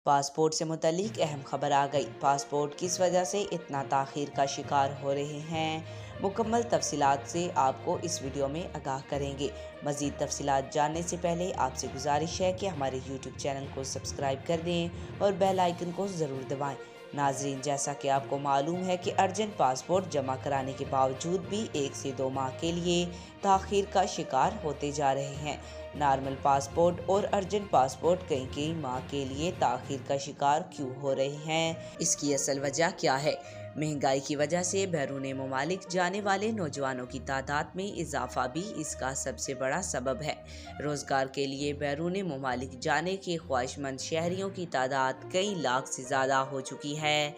Passport سے متعلق اہم خبر آ گئی۔ پاسپورٹ کس وجہ سے اتنا تاخیر کا شکار ہو رہے ہیں، مکمل تفصیلات سے آپ کو اس ویڈیو میں آگاہ کریں گے۔ مزید تفصیلات جاننے سے پہلے آپ سے گزارش ہے کہ ہمارے یوٹیوب چینل کو سبسکرائب کر دیں اور بیل آئیکن کو ضرور دبائیں۔ ناظرین، جیسا کہ آپ کو معلوم ہے کہ ارجنٹ پاسپورٹ جمع کرانے کے باوجود بھی 1 سے 2 ماہ کے لیے تاخیر کا شکار ہوتے جا رہے ہیں۔ نارمل پاسپورٹ اور ارجنٹ پاسپورٹ کئی ماہ کے لیے تاخیر کا شکار کیوں ہو رہے ہیں؟ اس کی اصل وجہ کیا ہے؟ مہنگائی کی وجہ سے بیرون ممالک جانے والے نوجوانوں کی تعداد میں اضافہ بھی اس کا سب سے بڑا سبب ہے۔ روزگار کے لیے بیرون ممالک جانے کے خواہش مند شہریوں کی تعداد کئی لاکھ سے زیادہ ہو چکی ہے،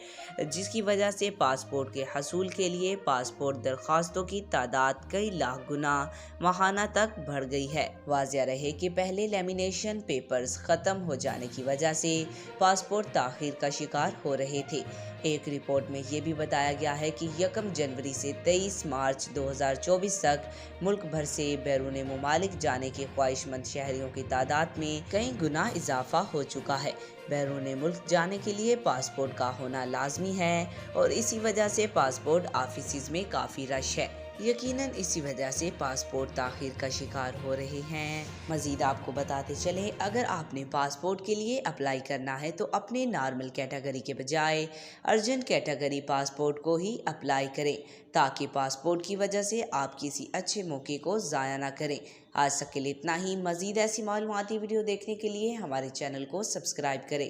جس کی وجہ سے پاسپورٹ کے حصول کے لیے پاسپورٹ درخواستوں کی تعداد کئی لاکھ گنا ماہانہ تک بڑھ گئی ہے۔ واضح رہے کہ پہلے لیمینیشن پیپرز ختم ہو جانے کی وجہ سے پاسپورٹ تاخیر کا شکار ہو رہے تھے۔ ایک رپورٹ میں یہ بھی بتایا گیا ہے کہ 1 جنوری سے 23 مارچ 2024 تک ملک بھر سے بیرون ممالک جانے کے خواہش مند شہریوں کی تعداد میں کئی گنا اضافہ ہو چکا ہے۔ بیرون ملک جانے کے لیے پاسپورٹ کا ہونا لازمی ہے اور اسی وجہ سے پاسپورٹ آفیسز میں کافی رش ہے۔ یقیناً اسی وجہ سے پاسپورٹ تاخیر کا شکار ہو رہے ہیں۔ مزید آپ کو بتاتے چلیں، اگر آپ نے پاسپورٹ کے لیے اپلائی کرنا ہے تو اپنے نارمل کیٹیگری کے بجائے ارجنٹ کیٹیگری پاسپورٹ کو ہی اپلائی کریں، تاکہ پاسپورٹ کی وجہ سے آپ کسی اچھے موقع کو ضائع نہ کریں۔ آج تک کے لیے اتنا ہی۔ مزید ایسی معلوماتی ویڈیو دیکھنے کے لیے ہمارے چینل کو سبسکرائب کریں۔